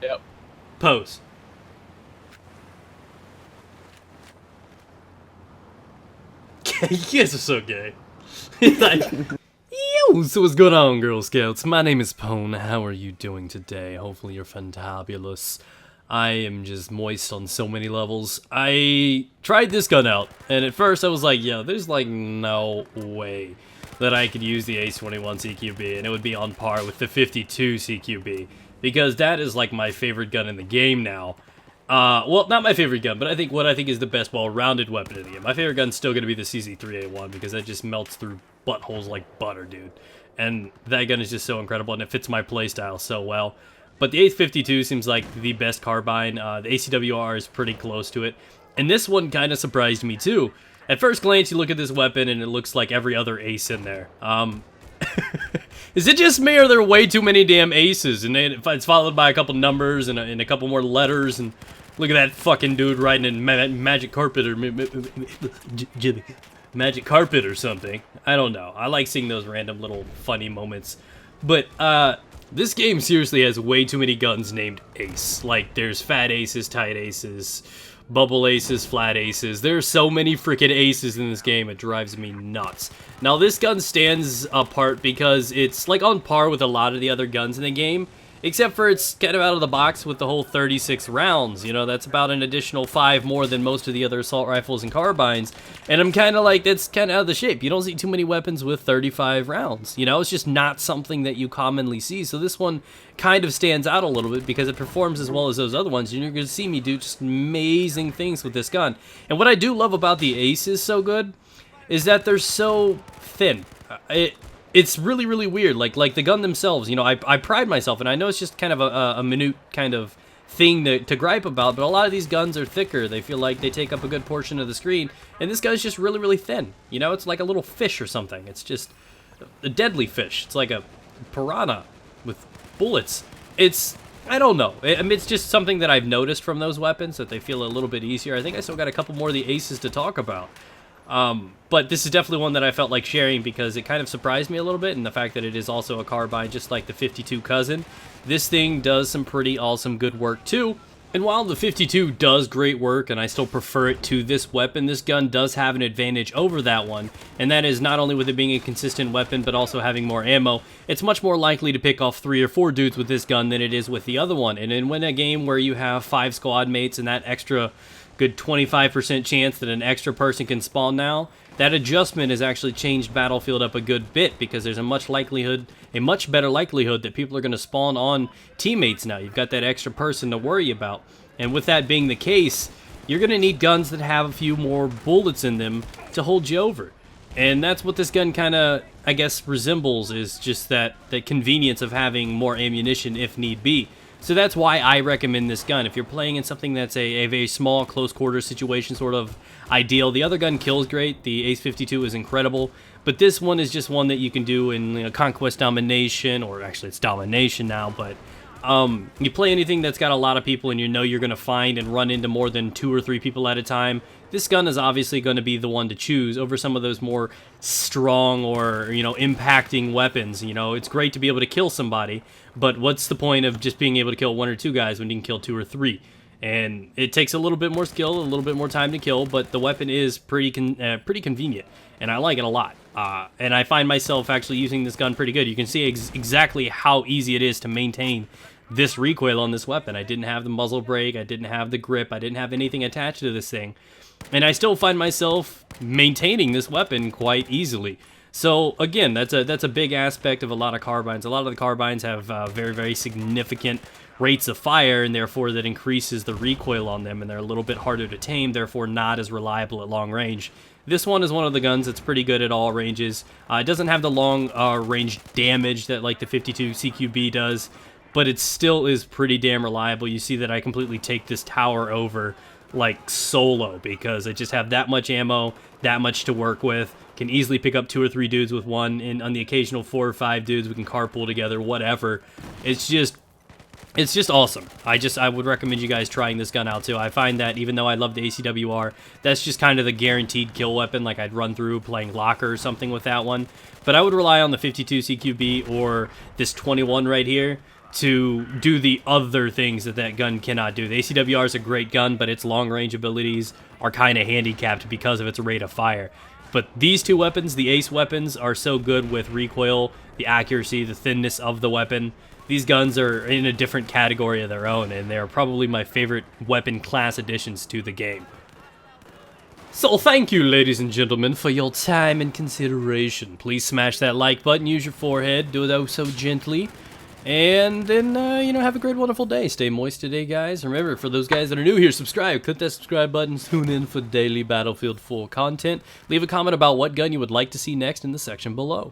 Yep. Pose. You guys are so gay. He's like, yo, so what's going on, Girl Scouts? My name is Pone. How are you doing today? Hopefully you're fantabulous. I am just moist on so many levels. I tried this gun out, and at first I was like, yo, there's like no way that I could use the Ace21 CQB, and it would be on par with the 52 CQB, because that is like my favorite gun in the game now. Well, not my favorite gun, but I think what I think is the best well-rounded weapon in the game. My favorite gun's still going to be the CZ3A1 because that just melts through buttholes like butter, dude. And that gun is just so incredible, and it fits my playstyle so well. But the Ace52 seems like the best carbine. The ACWR is pretty close to it. And this one kind of surprised me, too. At first glance, you look at this weapon, and it looks like every other ace in there. Is it just me, or are there way too many damn aces? And it's followed by a couple numbers and a couple more letters, and look at that fucking dude riding in magic carpet or magic carpet or something. I don't know. I like seeing those random little funny moments. But this game seriously has way too many guns named Ace. Like, there's fat aces, tight aces, bubble aces, flat aces. There's so many freaking aces in this game, it drives me nuts. Now, this gun stands apart because it's like on par with a lot of the other guns in the game, except for it's kind of out of the box with the whole 36 rounds. You know, that's about an additional 5 more than most of the other assault rifles and carbines. And I'm kind of like, that's kind of out of the shape. You don't see too many weapons with 35 rounds. You know, it's just not something that you commonly see. So this one kind of stands out a little bit because it performs as well as those other ones. And you're going to see me do just amazing things with this gun. And what I do love about the Ace is so good is that they're so thin. It's really, really weird. Like the gun themselves, you know, I pride myself, and I know it's just kind of a minute kind of thing to gripe about, but a lot of these guns are thicker. They feel like they take up a good portion of the screen, and this gun's just really, really thin. You know, it's like a little fish or something. It's just a deadly fish. It's like a piranha with bullets. I don't know. I mean, it's just something that I've noticed from those weapons, that they feel a little bit easier. I think I still got a couple more of the aces to talk about. But this is definitely one that I felt like sharing because it kind of surprised me a little bit, and the fact that it is also a carbine just like the 52 cousin. This thing does some pretty awesome good work too. And while the 52 does great work, and I still prefer it to this weapon, this gun does have an advantage over that one, and that is not only with it being a consistent weapon, but also having more ammo. It's much more likely to pick off 3 or 4 dudes with this gun than it is with the other one. And in a game where you have 5 squad mates and that extra good 25% chance that an extra person can spawn now, that adjustment has actually changed Battlefield up a good bit because there's a much better likelihood that people are going to spawn on teammates now. You've got that extra person to worry about. And with that being the case, you're going to need guns that have a few more bullets in them to hold you over. And that's what this gun kind of, I guess, resembles, is just that convenience of having more ammunition if need be. So that's why I recommend this gun. If you're playing in something that's a very small, close quarters situation sort of ideal, the other gun kills great. The Ace 52 is incredible. But this one is just one that you can do in, you know, Conquest Domination, or actually it's Domination now, but you play anything that's got a lot of people and you know you're going to find and run into more than 2 or 3 people at a time, this gun is obviously going to be the one to choose over some of those more strong or, you know, impacting weapons. You know, it's great to be able to kill somebody, but what's the point of just being able to kill 1 or 2 guys when you can kill 2 or 3? And it takes a little bit more skill, a little bit more time to kill, but the weapon is pretty convenient, and I like it a lot. And I find myself actually using this gun pretty good. You can see exactly how easy it is to maintain this recoil on this weapon. I didn't have the muzzle brake, I didn't have the grip, I didn't have anything attached to this thing. And I still find myself maintaining this weapon quite easily. So again, that's a big aspect of a lot of carbines. A lot of the carbines have very, very significant rates of fire, and therefore that increases the recoil on them, and they're a little bit harder to tame, therefore not as reliable at long range. This one is one of the guns that's pretty good at all ranges. It doesn't have the long range damage that like the 52 CQB does, but it still is pretty damn reliable. You see that I completely take this tower over like solo because I just have that much ammo, that much to work with. Can easily pick up 2 or 3 dudes with one, and on the occasional 4 or 5 dudes we can carpool together, whatever. It's just awesome. I would recommend you guys trying this gun out too. I find that even though I love the ACWR, that's just kind of the guaranteed kill weapon. Like I'd run through playing locker or something with that one. But I would rely on the 52 CQB or this 21 right here, to do the other things that that gun cannot do. The ACWR is a great gun, but its long-range abilities are kind of handicapped because of its rate of fire. But these two weapons, the Ace weapons, are so good with recoil, the accuracy, the thinness of the weapon. These guns are in a different category of their own, and they're probably my favorite weapon class additions to the game. So thank you, ladies and gentlemen, for your time and consideration. Please smash that like button, use your forehead, do it oh so gently. And then, have a great, wonderful day. Stay moist today, guys. Remember, for those guys that are new here, subscribe. Click that subscribe button. Tune in for daily Battlefield 4 content. Leave a comment about what gun you would like to see next in the section below.